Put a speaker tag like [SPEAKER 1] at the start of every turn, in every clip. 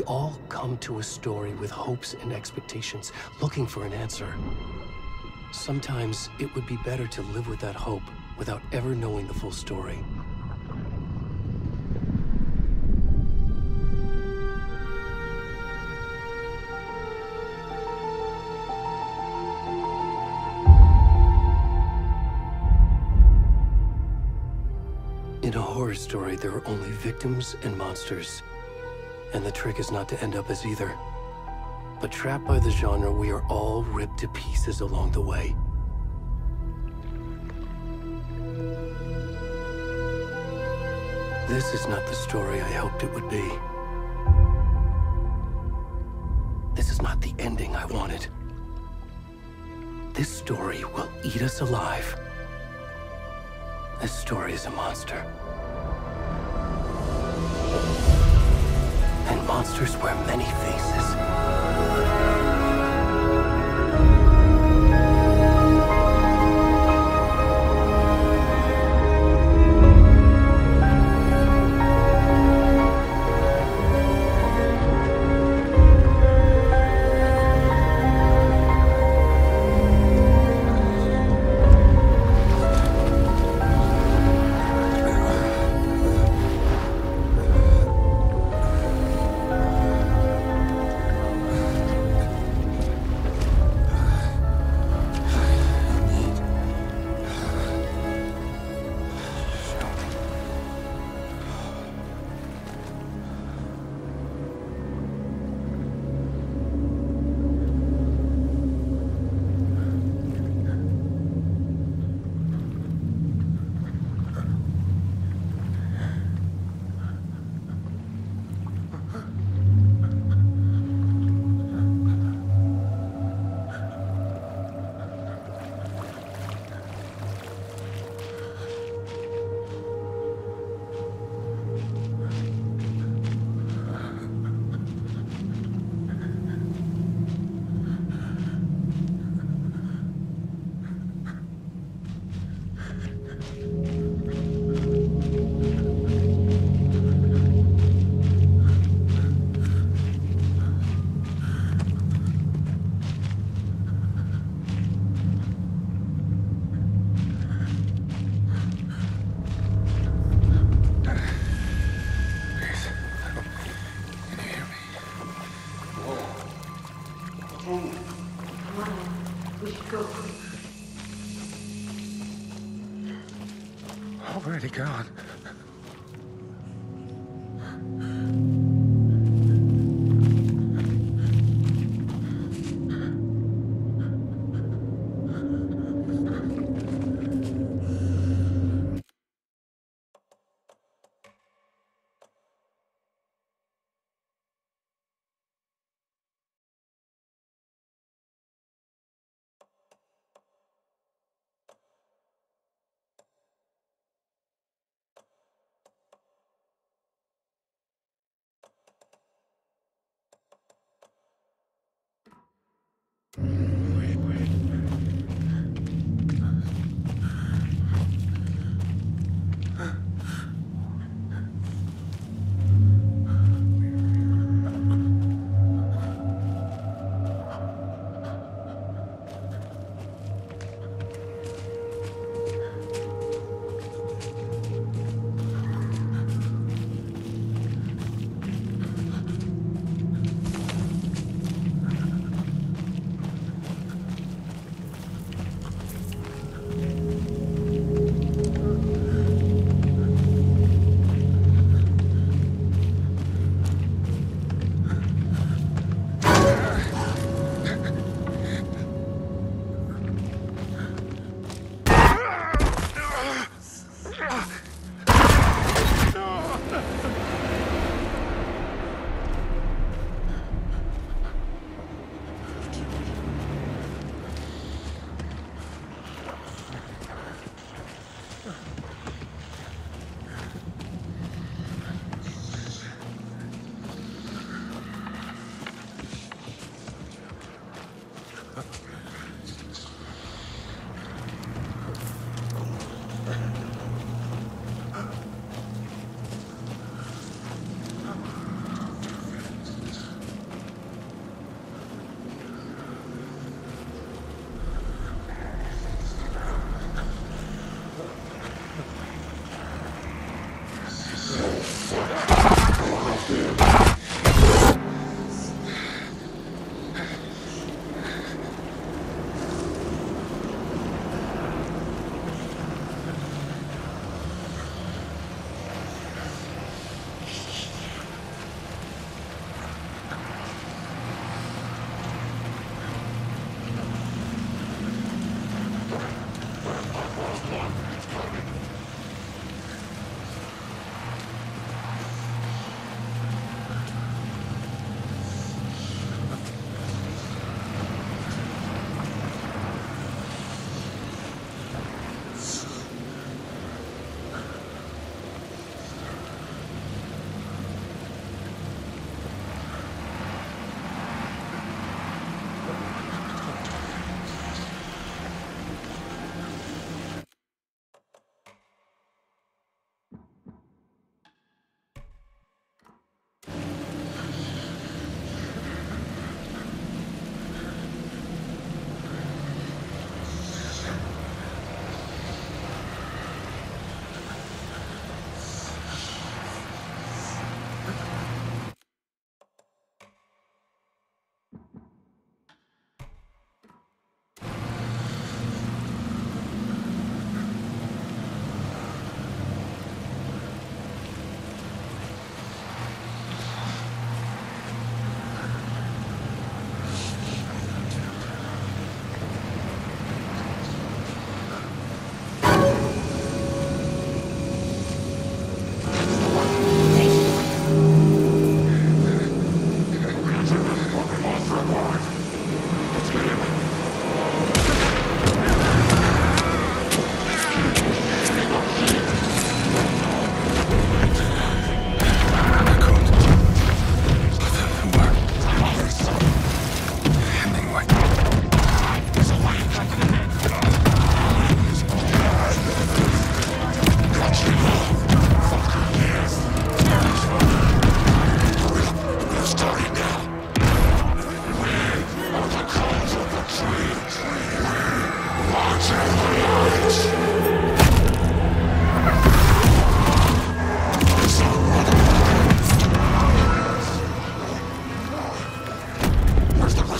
[SPEAKER 1] all come to a story with hopes and expectations, looking for an answer. Sometimes it would be better to live with that hope without ever knowing the full story. In a horror story, there are only victims and monsters. And the trick is not to end up as either. But trapped by the genre, we are all ripped to pieces along the way. This is not the story I hoped it would be. This is not the ending I wanted. This story will eat us alive. This story is a monster. And monsters wear many faces.
[SPEAKER 2] Already gone.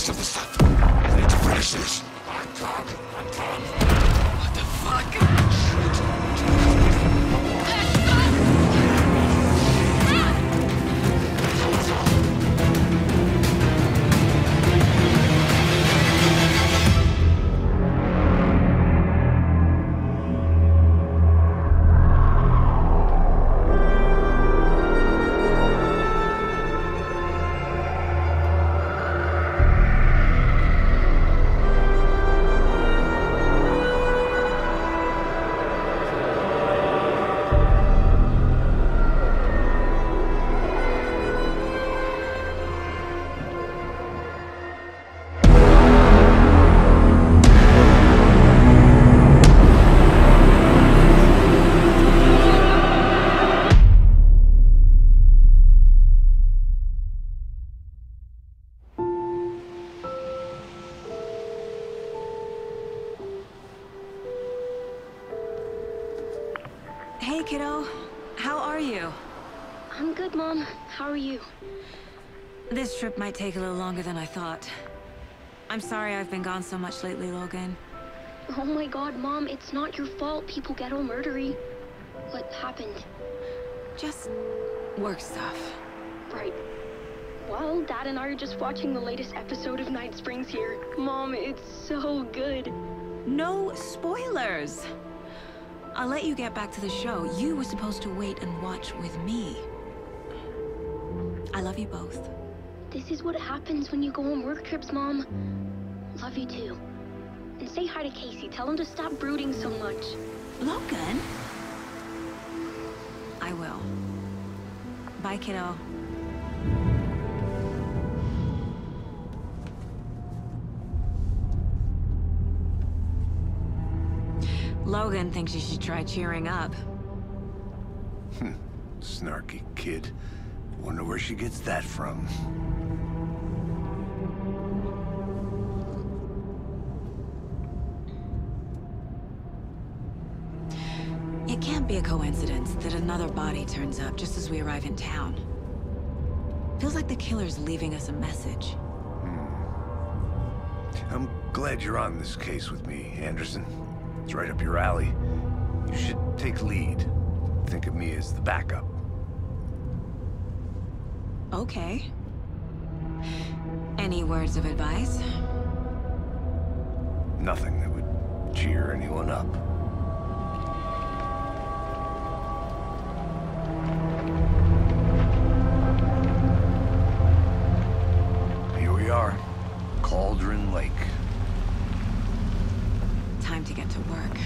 [SPEAKER 2] rest of the stuff. I need to finish this.
[SPEAKER 3] What the fuck?
[SPEAKER 4] Hey, kiddo. How are you?
[SPEAKER 5] I'm good, Mom. How are you?
[SPEAKER 4] This trip might take a little longer than I thought. I'm sorry I've been gone so much lately, Logan.
[SPEAKER 5] Oh my god, Mom, it's not your fault people get all murdery. What happened?
[SPEAKER 4] Just work stuff.
[SPEAKER 5] Right. Well, Dad and I are just watching the latest episode of Night Springs here. Mom, it's so good.
[SPEAKER 4] No spoilers! I'll let you get back to the show. You were supposed to wait and watch with me. I love you both.
[SPEAKER 5] This is what happens when you go on work trips, Mom. Love you too. And say hi to Casey. Tell him to stop brooding so much.
[SPEAKER 4] Logan? I will. Bye, kiddo. Logan thinks you should try cheering up.
[SPEAKER 2] Snarky kid. Wonder where she gets that from.
[SPEAKER 4] It can't be a coincidence that another body turns up just as we arrive in town. Feels like the killer's leaving us a message.
[SPEAKER 2] I'm glad you're on this case with me, Anderson. It's right up your alley. You should take lead. Think of me as the backup.
[SPEAKER 4] Okay. Any words of advice?
[SPEAKER 2] Nothing that would cheer anyone up. Here we are. Cauldron Lake.
[SPEAKER 4] Time to get to work.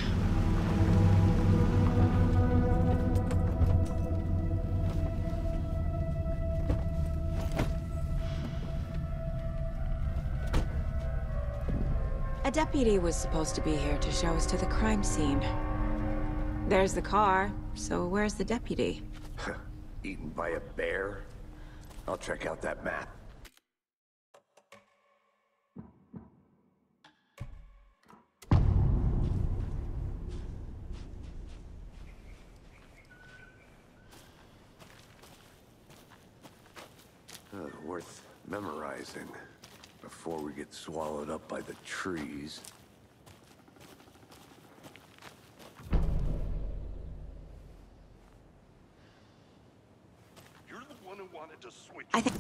[SPEAKER 4] A deputy was supposed to be here to show us to the crime scene. There's the car, so where's the deputy?
[SPEAKER 2] Eaten by a bear? I'll check out that map. Worth memorizing before we get swallowed up by the trees.
[SPEAKER 6] You're the one who wanted to switch.
[SPEAKER 4] I think...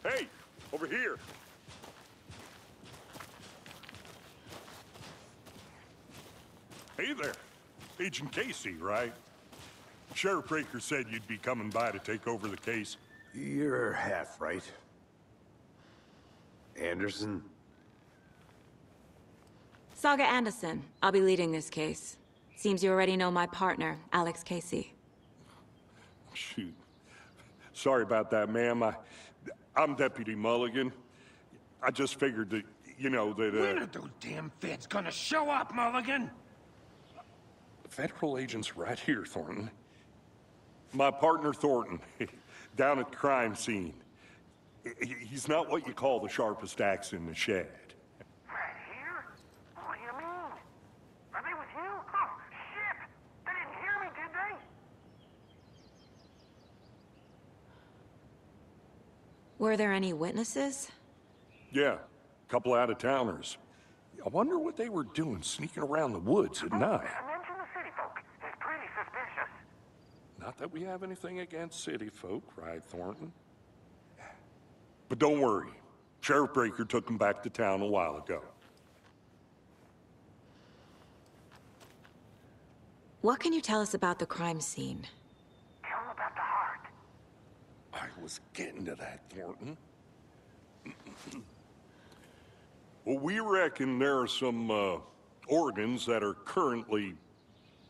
[SPEAKER 6] Hey, over here. Hey there. Agent Casey, right? Sheriff Breaker said you'd be coming by to take over the case.
[SPEAKER 2] You're half right. Anderson?
[SPEAKER 4] Saga Anderson. I'll be leading this case. Seems you already know my partner, Alex Casey.
[SPEAKER 6] Shoot. Sorry about that, ma'am. I'm Deputy Mulligan. I just figured that, you know, that,
[SPEAKER 3] When are those damn feds gonna show up, Mulligan?
[SPEAKER 6] Federal agent's right here, Thornton. My partner, Thornton, down at the crime scene. He's not what you call the sharpest axe in the shed.
[SPEAKER 3] Right here? What do you mean? Are they with you? Oh, shit! They didn't hear me, did they?
[SPEAKER 4] Were there any witnesses?
[SPEAKER 6] Yeah, a couple out-of-towners. I wonder what they were doing sneaking around the woods at night.
[SPEAKER 3] Mention the city folk. It's pretty suspicious.
[SPEAKER 6] Not that we have anything against city folk, right, Thornton? But don't worry. Sheriff Breaker took them back to town a while ago.
[SPEAKER 4] What can you tell us about the crime scene?
[SPEAKER 3] Tell them about the heart.
[SPEAKER 6] I was getting to that, Thornton. Well, we reckon there are some organs that are currently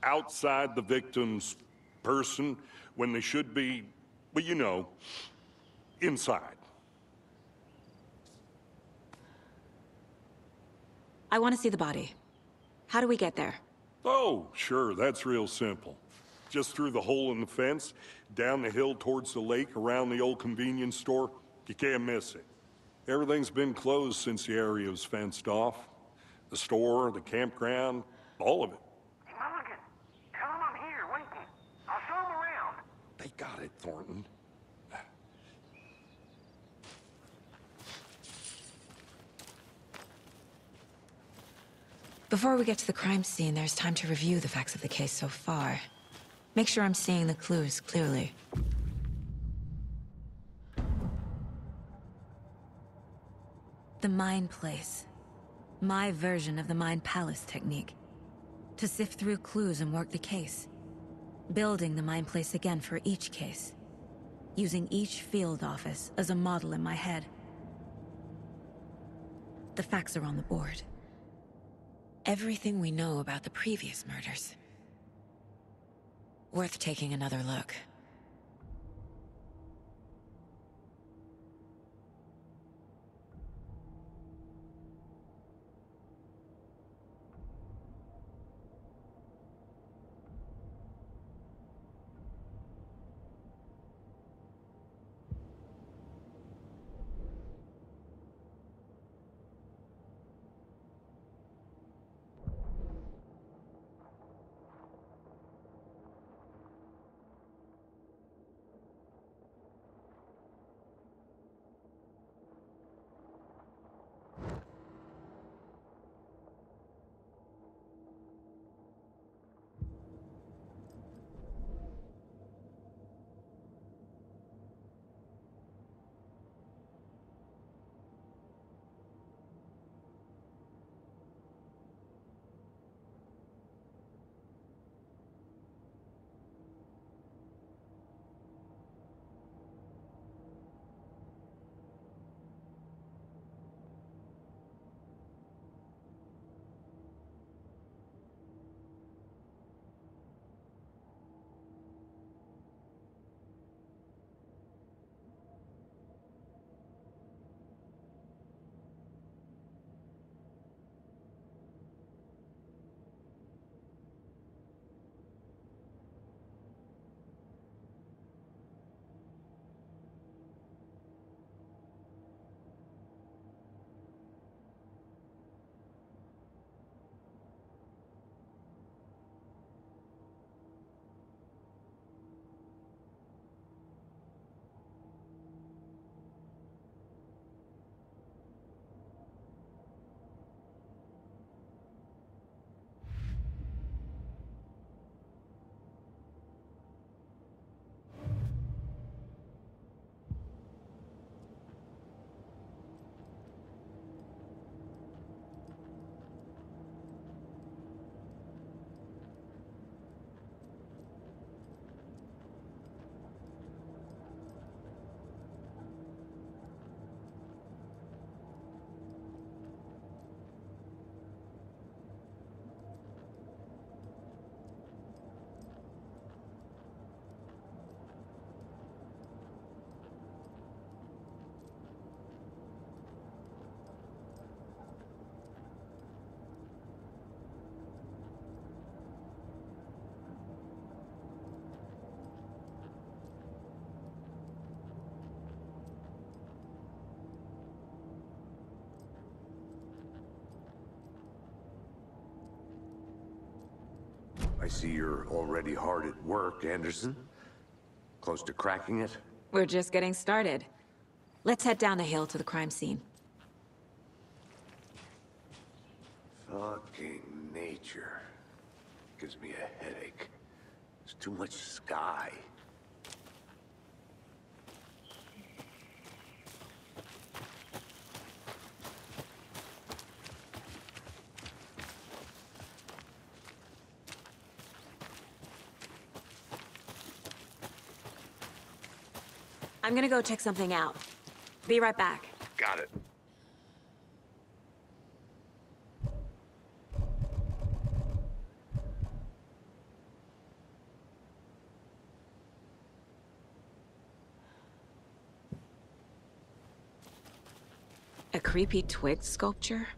[SPEAKER 6] outside the victim's person when they should be, well, you know, inside.
[SPEAKER 4] I want to see the body. How do we get there?
[SPEAKER 6] Oh, sure, that's real simple. Just through the hole in the fence, down the hill towards the lake, around the old convenience store. You can't miss it. Everything's been closed since the area was fenced off. The store, the campground, all of it.
[SPEAKER 3] Hey, Mulligan, tell them I'm here, waiting. I'll show them around.
[SPEAKER 6] They got it, Thornton.
[SPEAKER 4] Before we get to the crime scene, there's time to review the facts of the case so far. Make sure I'm seeing the clues clearly. The Mind Place. My version of the Mind Palace technique. To sift through clues and work the case. Building the Mind Place again for each case. Using each field office as a model in my head. The facts are on the board. Everything we know about the previous murders. Worth taking another look.
[SPEAKER 2] I see you're already hard at work, Anderson. Close to cracking it?
[SPEAKER 4] We're just getting started. Let's head down the hill to the crime scene.
[SPEAKER 2] Fucking nature. Gives me a headache. There's too much sky.
[SPEAKER 4] I'm gonna go check something out. Be right back.
[SPEAKER 2] Got it.
[SPEAKER 4] A creepy twig sculpture?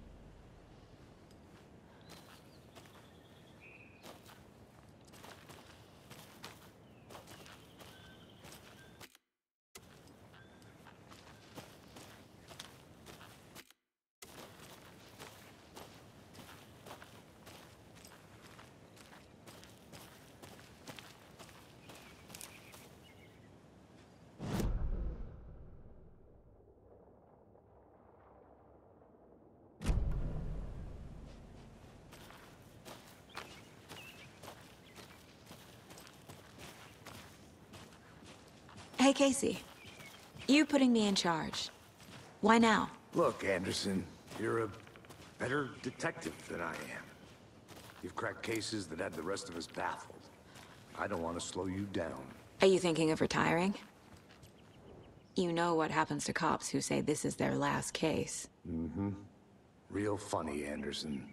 [SPEAKER 4] Hey, Casey. You putting me in charge. Why now?
[SPEAKER 2] Look, Anderson, you're a better detective than I am. You've cracked cases that had the rest of us baffled. I don't want to slow you down.
[SPEAKER 4] Are you thinking of retiring? You know what happens to cops who say this is their last case.
[SPEAKER 2] Mm-hmm. Real funny, Anderson.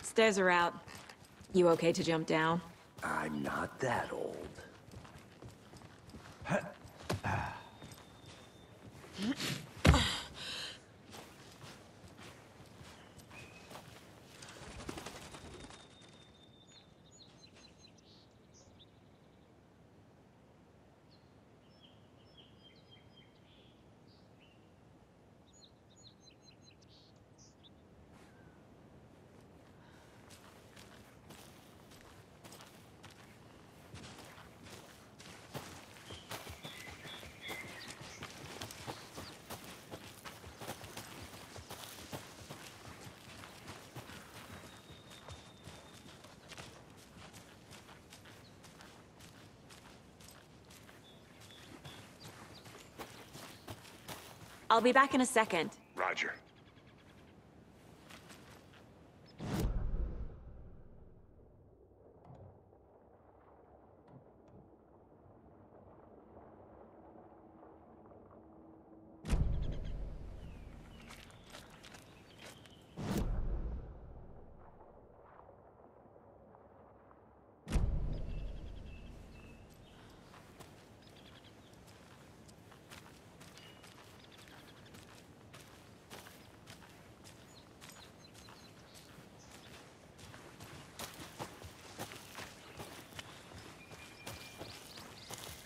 [SPEAKER 4] Stairs are out. You okay to jump down?
[SPEAKER 2] I'm not that old.
[SPEAKER 4] I'll be back in a second.
[SPEAKER 2] Roger.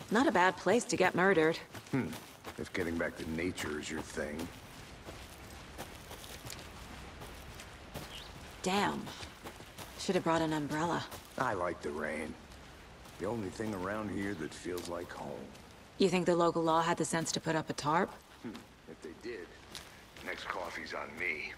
[SPEAKER 4] Not a bad place to get murdered.
[SPEAKER 2] If getting back to nature is your thing.
[SPEAKER 4] Damn. Should have brought an umbrella.
[SPEAKER 2] I like the rain. The only thing around here that feels like home.
[SPEAKER 4] You think the local law had the sense to put up a tarp?
[SPEAKER 2] If they did, next coffee's on me.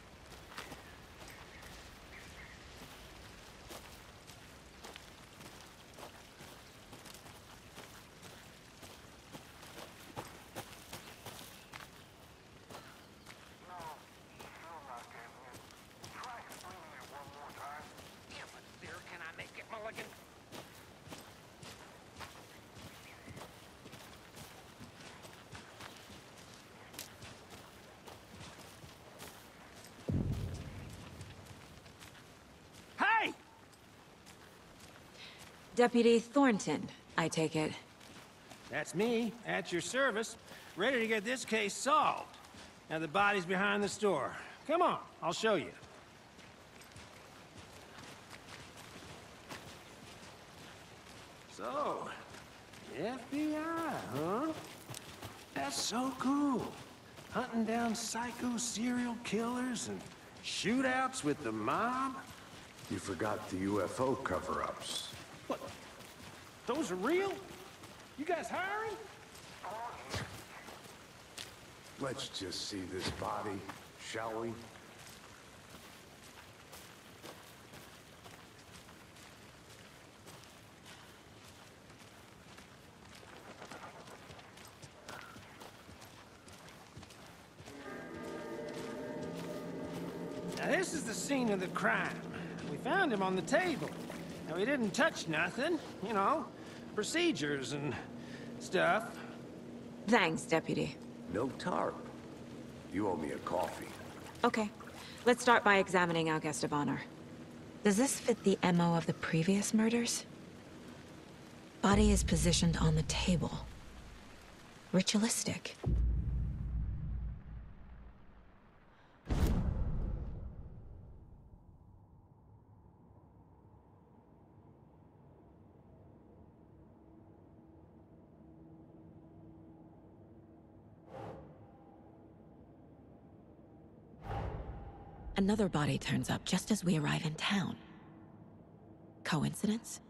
[SPEAKER 3] Hey!
[SPEAKER 4] Deputy Thornton, I take it.
[SPEAKER 7] That's me, at your service, ready to get this case solved. Now the body's behind the store. Come on, I'll show you. So, FBI, huh? That's so cool. Hunting down psycho serial killers and shootouts with the mob?
[SPEAKER 2] You forgot the UFO cover-ups.
[SPEAKER 7] What? Those are real? You guys hiring?
[SPEAKER 2] Let's just see this body, shall we?
[SPEAKER 7] Now this is the scene of the crime. We found him on the table. Now he didn't touch nothing, you know, procedures and stuff.
[SPEAKER 4] Thanks, Deputy.
[SPEAKER 2] No tarp. You owe me a coffee.
[SPEAKER 4] Okay. Let's start by examining our guest of honor. Does this fit the MO of the previous murders? Body is positioned on the table. Ritualistic. Another body turns up just as we arrive in town. Coincidence?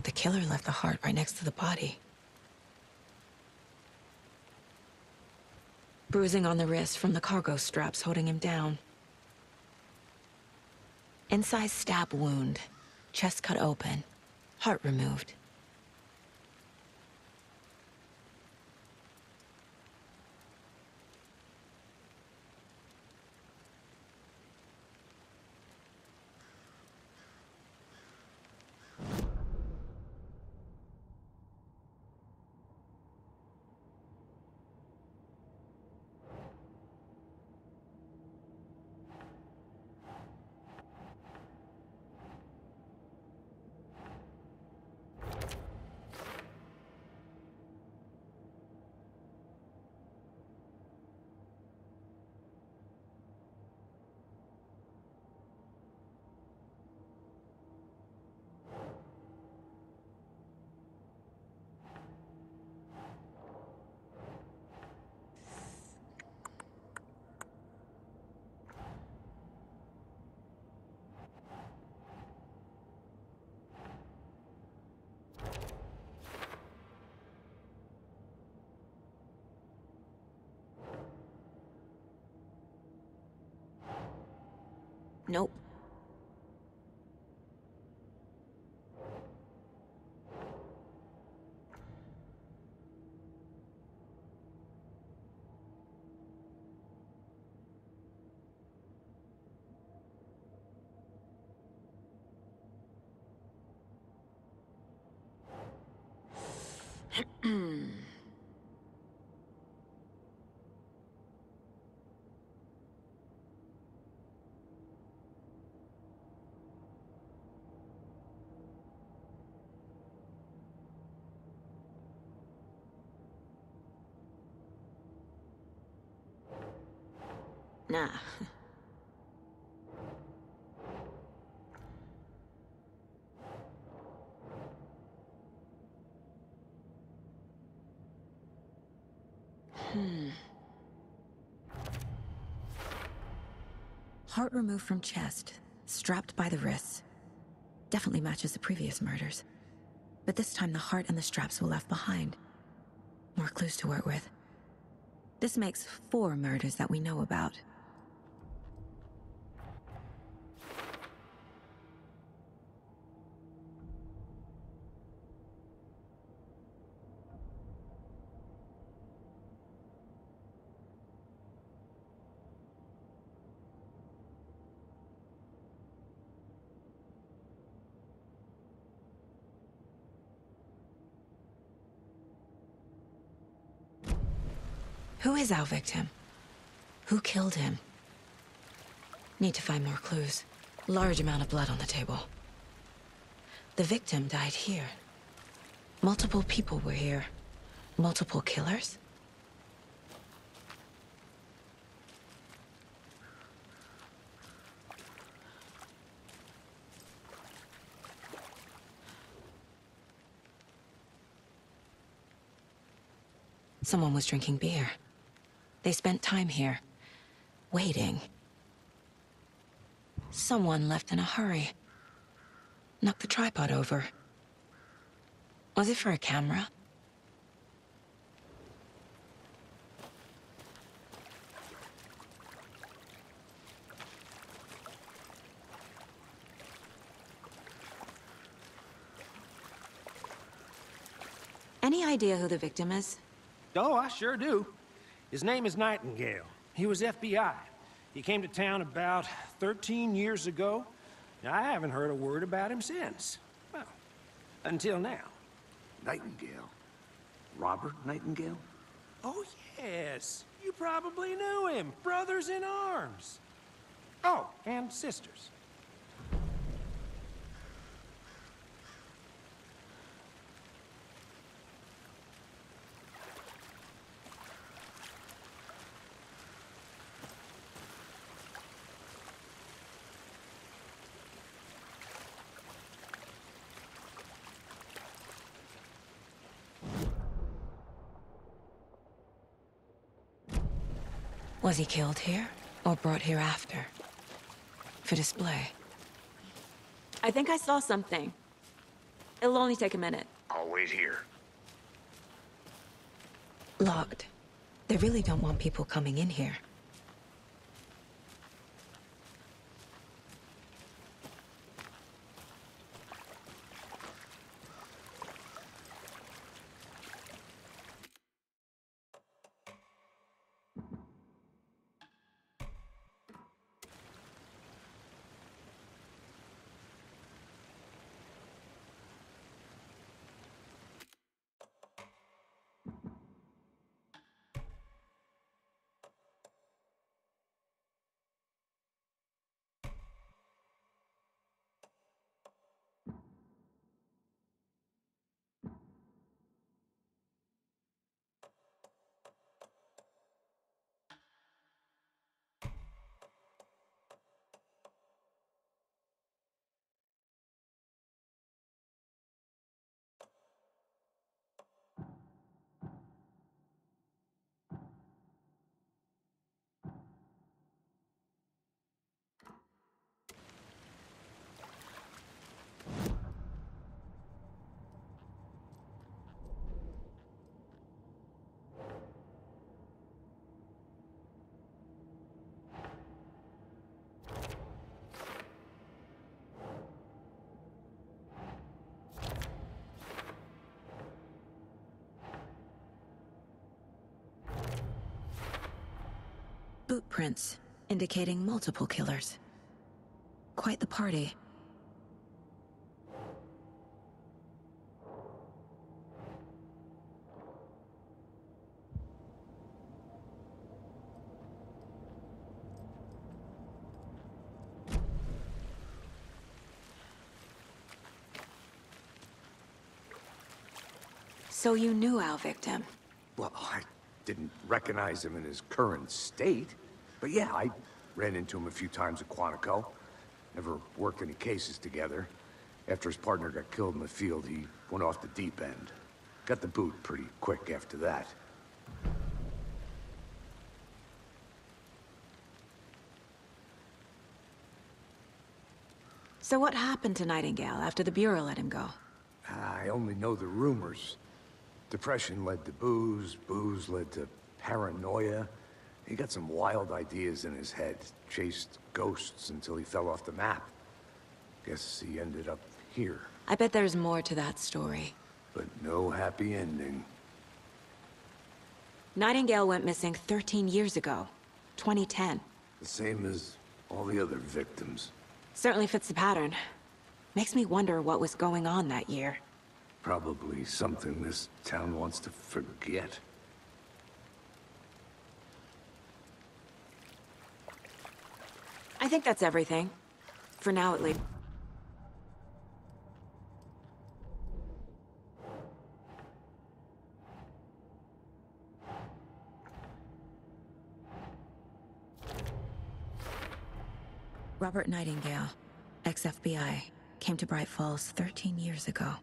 [SPEAKER 4] The killer left the heart right next to the body. Bruising on the wrist from the cargo straps holding him down. Incised stab wound. Chest cut open. Heart removed. Nope. Nah. Heart removed from chest, strapped by the wrists. Definitely matches the previous murders. But this time the heart and the straps were left behind. More clues to work with. This makes 4 murders that we know about. Who is our victim? Who killed him? Need to find more clues. Large amount of blood on the table. The victim died here. Multiple people were here. Multiple killers? Someone was drinking beer. They spent time here, waiting. Someone left in a hurry. Knocked the tripod over. Was it for a camera? Any idea who the victim is?
[SPEAKER 7] Oh, I sure do. His name is Nightingale. He was FBI. He came to town about 13 years ago. I haven't heard a word about him since. Well, until now.
[SPEAKER 2] Nightingale? Robert Nightingale?
[SPEAKER 7] Oh, yes. You probably knew him. Brothers in arms. Oh, and sisters.
[SPEAKER 4] Was he killed here, or brought here after? For display? I think I saw something. It'll only take a minute.
[SPEAKER 2] I'll wait here.
[SPEAKER 4] Locked. They really don't want people coming in here. Boot prints, indicating multiple killers. Quite the party. So you knew our victim?
[SPEAKER 2] Well, I didn't recognize him in his current state. But yeah, I ran into him a few times at Quantico. Never worked any cases together. After his partner got killed in the field, he went off the deep end. Got the boot pretty quick after that.
[SPEAKER 4] So what happened to Nightingale after the Bureau let him go?
[SPEAKER 2] I only know the rumors. Depression led to booze, booze led to paranoia. He got some wild ideas in his head, chased ghosts until he fell off the map. Guess he ended up here.
[SPEAKER 4] I bet there's more to that story.
[SPEAKER 2] But no happy ending.
[SPEAKER 4] Nightingale went missing 13 years ago, 2010.
[SPEAKER 2] The same as all the other victims.
[SPEAKER 4] Certainly fits the pattern. Makes me wonder what was going on that year.
[SPEAKER 2] Probably something this town wants to forget.
[SPEAKER 4] I think that's everything. For now, at least. Robert Nightingale, ex-FBI, came to Bright Falls 13 years ago.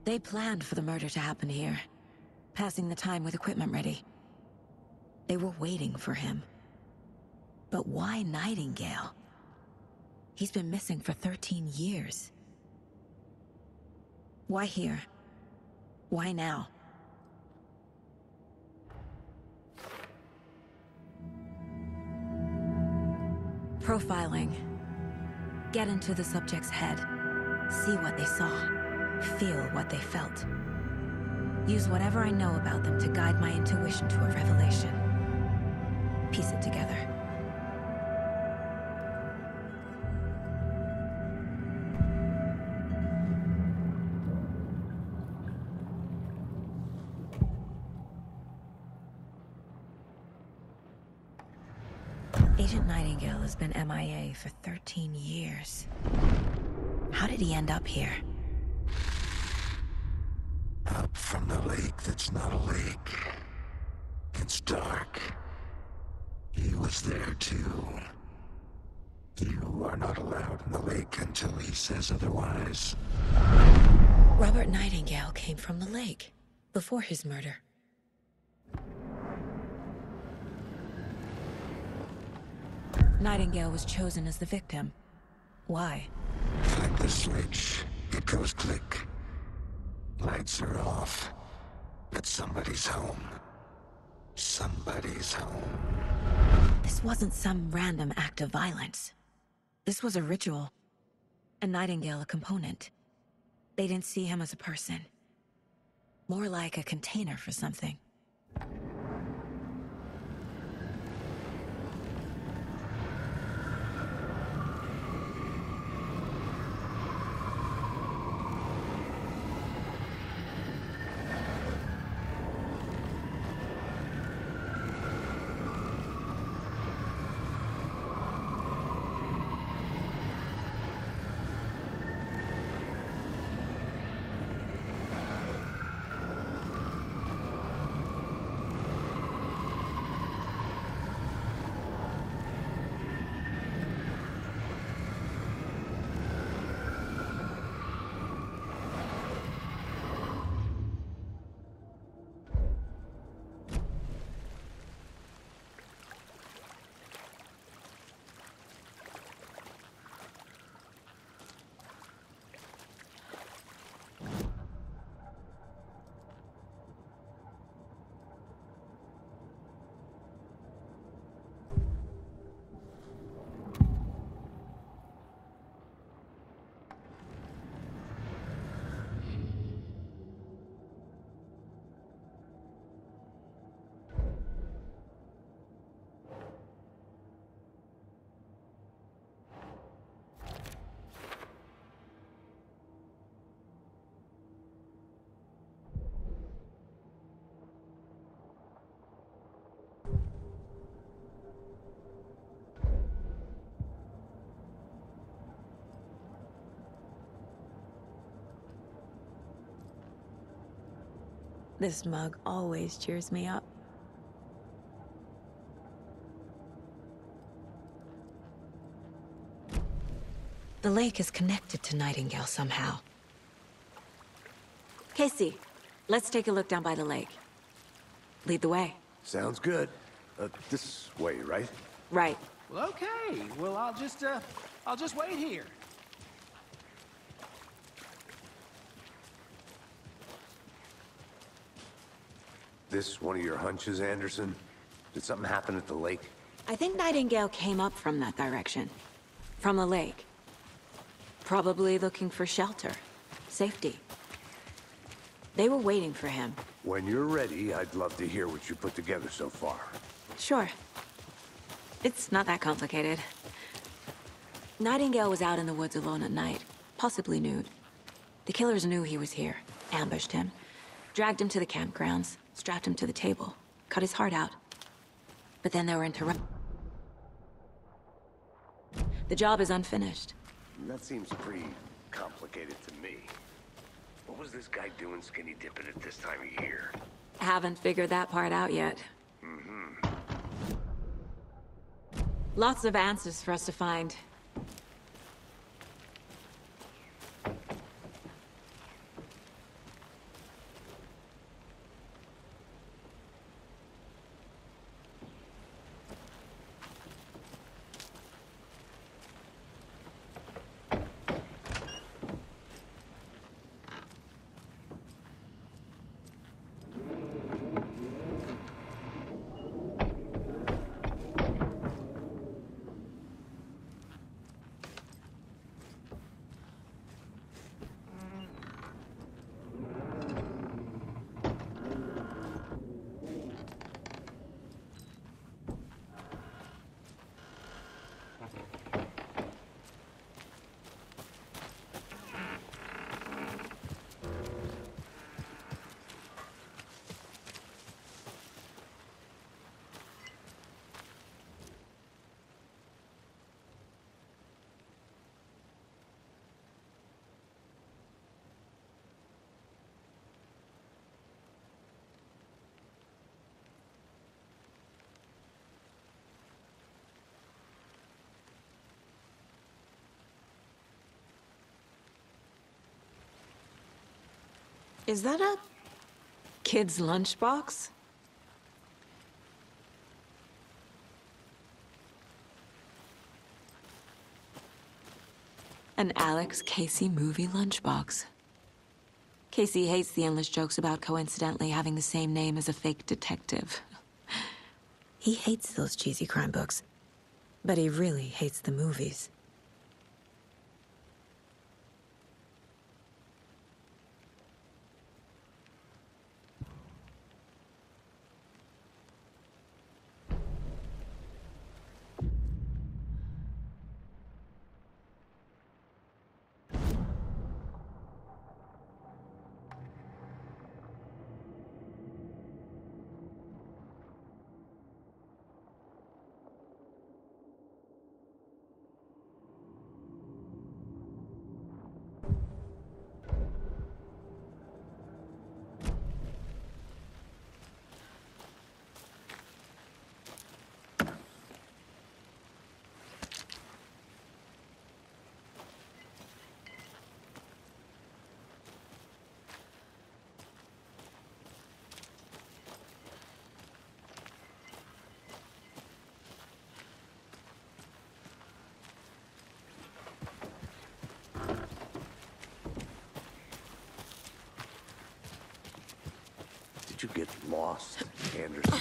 [SPEAKER 4] They planned for the murder to happen here, passing the time with equipment ready. They were waiting for him. But why Nightingale? He's been missing for 13 years. Why here? Why now? Profiling. Get into the subject's head. See what they saw. Feel what they felt. Use whatever I know about them to guide my intuition to a revelation. Piece it together. Agent Nightingale has been MIA for 13 years. How did he end up here?
[SPEAKER 8] Up from the lake that's not a lake. It's dark. He was there too. You are not allowed in the lake until he says otherwise.
[SPEAKER 4] Robert Nightingale came from the lake, before his murder. Nightingale was chosen as the victim. Why?
[SPEAKER 8] Like the switch, it goes click. Lights are off. But somebody's home. Somebody's home.
[SPEAKER 4] This wasn't some random act of violence. This was a ritual. And Nightingale a component. They didn't see him as a person. More like a container for something. This mug always cheers me up. The lake is connected to Nightingale somehow. Casey, let's take a look down by the lake. Lead the way.
[SPEAKER 2] Sounds good. This way, right?
[SPEAKER 4] Right.
[SPEAKER 7] Well, okay. Well, I'll just wait here.
[SPEAKER 2] This one of your hunches, Anderson? Did something happen at the lake?
[SPEAKER 4] I think Nightingale came up from that direction. From the lake. Probably looking for shelter. Safety. They were waiting for him.
[SPEAKER 2] When you're ready, I'd love to hear what you put together so far.
[SPEAKER 4] Sure. It's not that complicated. Nightingale was out in the woods alone at night, possibly nude. The killers knew he was here, ambushed him, dragged him to the campgrounds, strapped him to the table, cut his heart out. But then they were interrupted. The job is unfinished.
[SPEAKER 2] That seems pretty complicated to me. What was this guy doing skinny dipping at this time of year?
[SPEAKER 4] Haven't figured that part out yet. Lots of answers for us to find. Is that a kid's lunchbox? An Alex Casey movie lunchbox. Casey hates the endless jokes about coincidentally having the same name as a fake detective. He hates those cheesy crime books, but he really hates the movies.
[SPEAKER 2] Did you get lost, Anderson?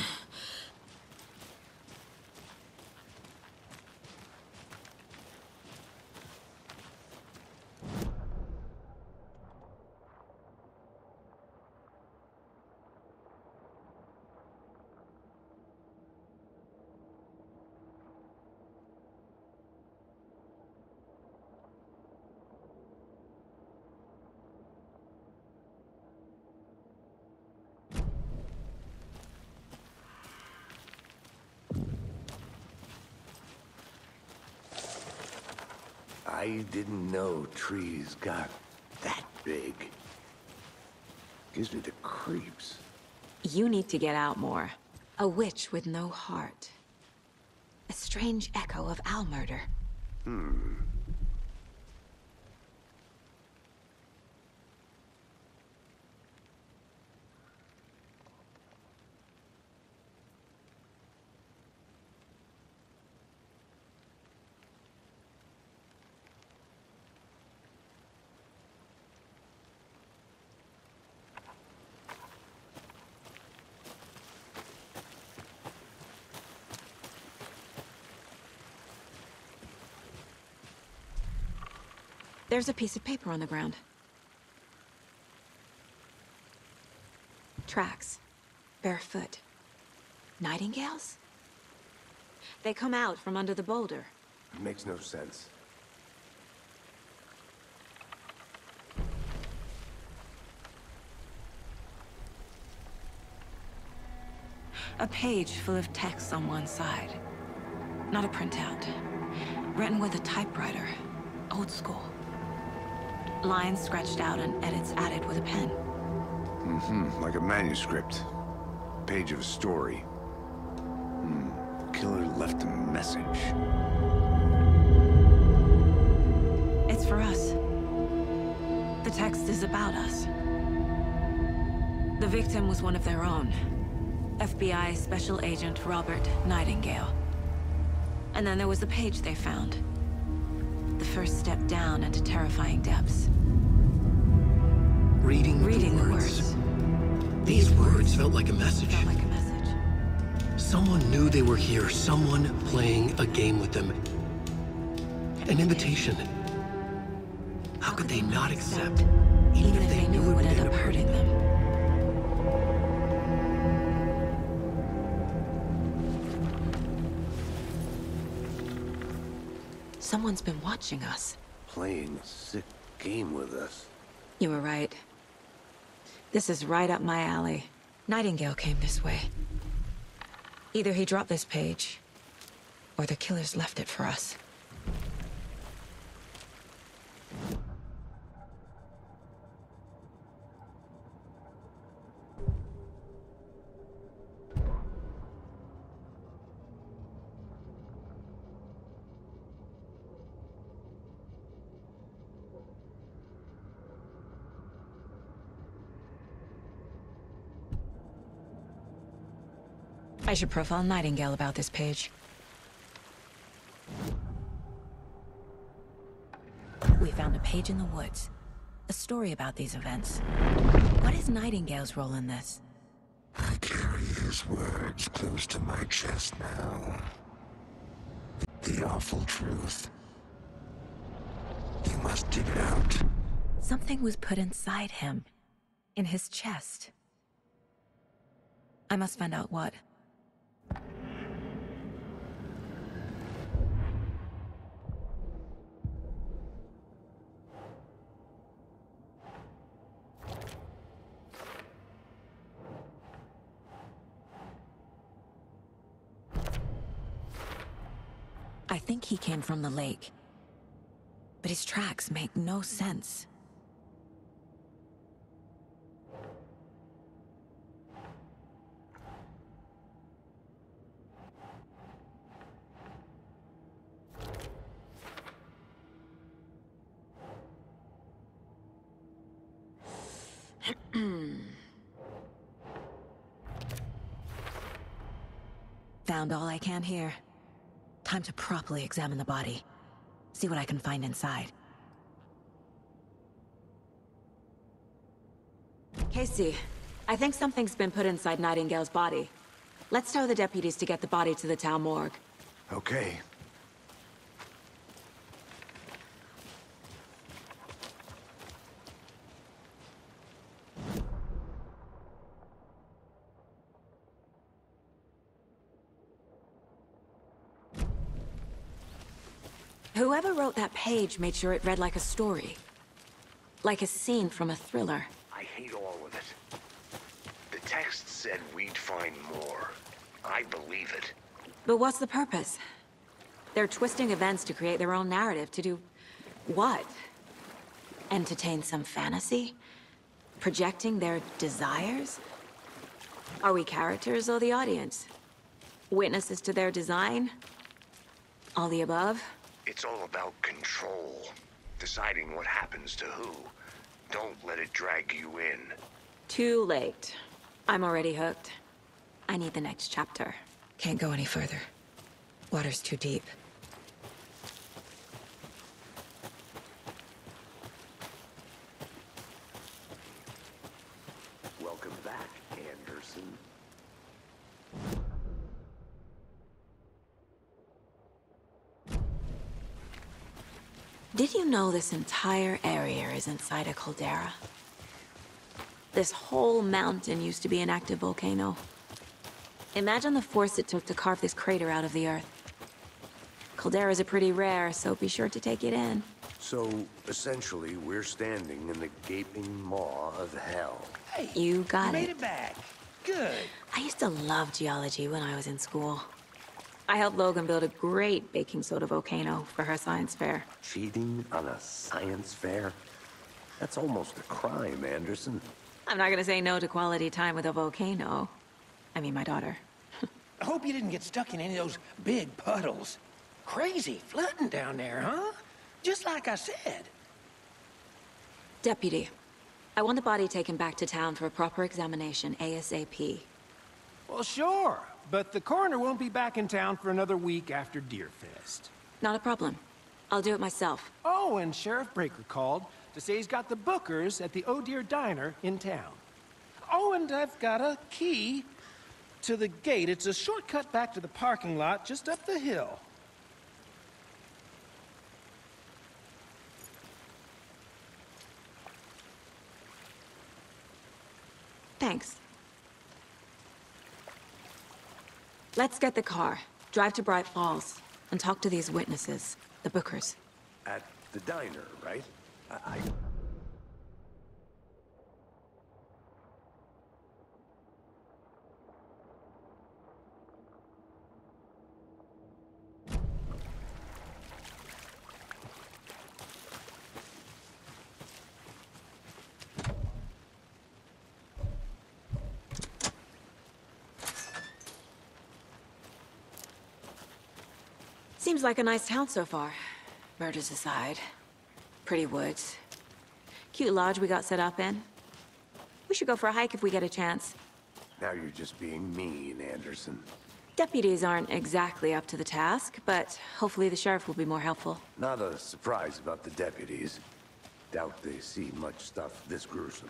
[SPEAKER 2] I didn't know trees got that big. Gives me the creeps.
[SPEAKER 4] You need to get out more. A witch with no heart. A strange echo of Al murder. There's a piece of paper on the ground. Tracks. Barefoot. Nightingales? They come out from under the boulder.
[SPEAKER 2] It makes no sense.
[SPEAKER 4] A page full of text on one side. Not a printout. Written with a typewriter. Old school. Lines scratched out and edits added with a pen.
[SPEAKER 2] Like a manuscript. Page of a story. Killer left a message.
[SPEAKER 4] It's for us. The text is about us. The victim was one of their own. FBI Special Agent Robert Nightingale. And then there was the page they found. The first step down into terrifying depths.
[SPEAKER 1] Reading the words. These words felt like a message. Someone knew they were here. Someone playing a game with them. An invitation. How could they not accept, even if they knew it would end up hurting them?
[SPEAKER 4] Someone's been watching us.
[SPEAKER 2] Playing a sick game with us.
[SPEAKER 4] You were right. This is right up my alley. Nightingale came this way. Either he dropped this page, or the killers left it for us. I should profile Nightingale about this page. We found a page in the woods. A story about these events. What is Nightingale's role in this?
[SPEAKER 8] I carry his words close to my chest now. The awful truth. You must dig it out.
[SPEAKER 4] Something was put inside him. In his chest. I must find out what. I think he came from the lake. But his tracks make no sense. Found all I can here. Time to properly examine the body. See what I can find inside. Casey, I think something's been put inside Nightingale's body. Let's tell the deputies to get the body to the town morgue.
[SPEAKER 2] Okay.
[SPEAKER 4] Whoever wrote that page made sure it read like a story. Like a scene from a thriller.
[SPEAKER 9] I hate all of it. The text said we'd find more. I believe it.
[SPEAKER 4] But what's the purpose? They're twisting events to create their own narrative to do... what? Entertain some fantasy? Projecting their desires? Are we characters or the audience? Witnesses to their design? All the above?
[SPEAKER 9] It's all about control. Deciding what happens to who. Don't let it drag you in.
[SPEAKER 4] Too late. I'm already hooked. I need the next chapter. Can't go any further. Water's too deep.
[SPEAKER 2] Welcome back, Anderson.
[SPEAKER 4] Did you know this entire area is inside a caldera? This whole mountain used to be an active volcano. Imagine the force it took to carve this crater out of the earth. Calderas are pretty rare, so be sure to take it in.
[SPEAKER 2] So, essentially, we're standing in the gaping maw of hell.
[SPEAKER 7] Hey,
[SPEAKER 4] You got
[SPEAKER 7] made
[SPEAKER 4] it.
[SPEAKER 7] it back. Good.
[SPEAKER 4] I used to love geology when I was in school. I helped Logan build a great baking soda volcano for her science fair.
[SPEAKER 2] Cheating on a science fair? That's almost a crime, Anderson.
[SPEAKER 4] I'm not gonna say no to quality time with a volcano. I mean, my daughter.
[SPEAKER 7] I hope you didn't get stuck in any of those big puddles. Crazy flooding down there, huh? Just like I said.
[SPEAKER 4] Deputy, I want the body taken back to town for a proper examination ASAP.
[SPEAKER 7] Well, sure. But the coroner won't be back in town for another week after Deerfest.
[SPEAKER 4] Not a problem. I'll do it myself.
[SPEAKER 7] Oh, and Sheriff Breaker called to say he's got the Bookers at the Oh Dear Diner in town. Oh, and I've got a key to the gate. It's a shortcut back to the parking lot just up the hill.
[SPEAKER 4] Thanks. Let's get the car, drive to Bright Falls, and talk to these witnesses, the Bookers.
[SPEAKER 2] At the diner, right? I...
[SPEAKER 4] Seems like a nice town so far. Murders aside. Pretty woods. Cute lodge we got set up in. We should go for a hike if we get a chance.
[SPEAKER 2] Now you're just being mean, Anderson.
[SPEAKER 4] Deputies aren't exactly up to the task, but hopefully the sheriff will be more helpful.
[SPEAKER 2] Not a surprise about the deputies. Doubt they see much stuff this gruesome.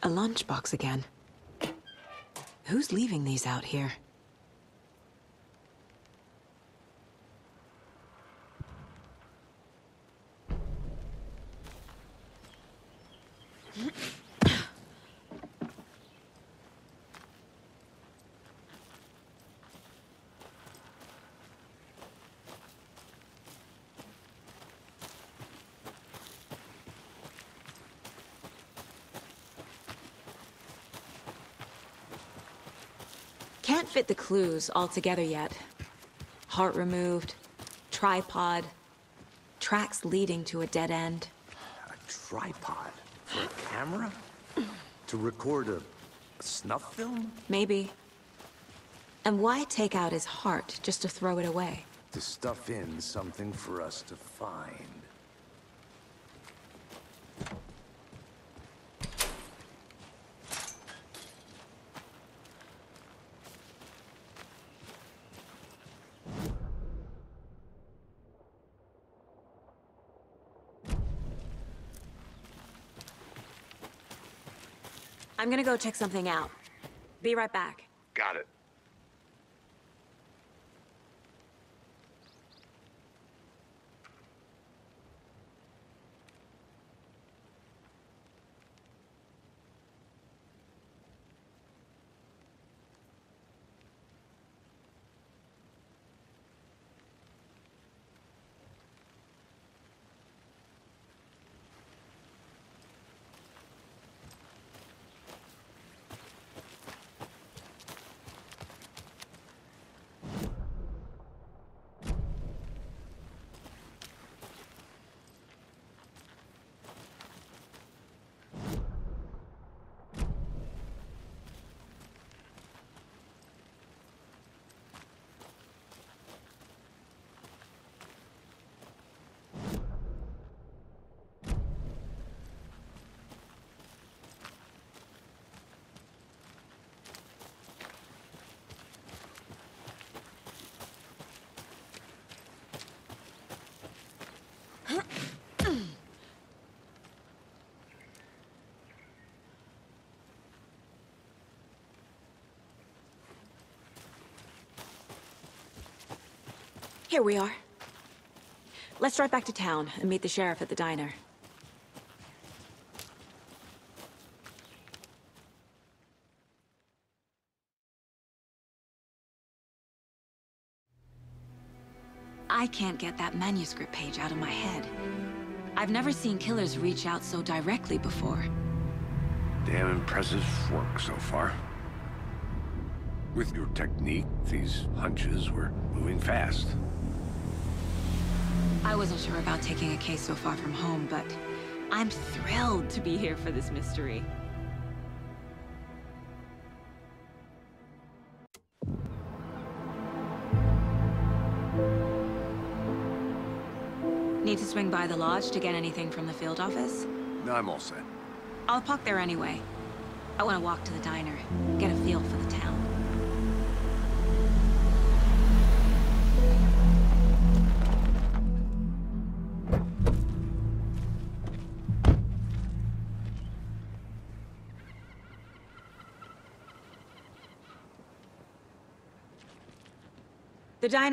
[SPEAKER 4] A lunchbox again. Who's leaving these out here? Can't fit the clues all together yet. Heart removed, tripod, tracks leading to a dead end.
[SPEAKER 2] A tripod? For a camera? To record a snuff film?
[SPEAKER 4] Maybe. And why take out his heart just to throw it away?
[SPEAKER 2] To stuff in something for us to find.
[SPEAKER 4] I'm gonna go check something out. Be right back.
[SPEAKER 9] Got it.
[SPEAKER 4] Here we are. Let's drive back to town and meet the sheriff at the diner. I can't get that manuscript page out of my head. I've never seen killers reach out so directly before.
[SPEAKER 2] Damn impressive work so far. With your technique, these hunches were moving fast.
[SPEAKER 4] I wasn't sure about taking a case so far from home, but I'm thrilled to be here for this mystery. Need to swing by the lodge to get anything from the field office?
[SPEAKER 2] No, I'm all set.
[SPEAKER 4] I'll park there anyway. I want to walk to the diner, get a feel for the town. The diner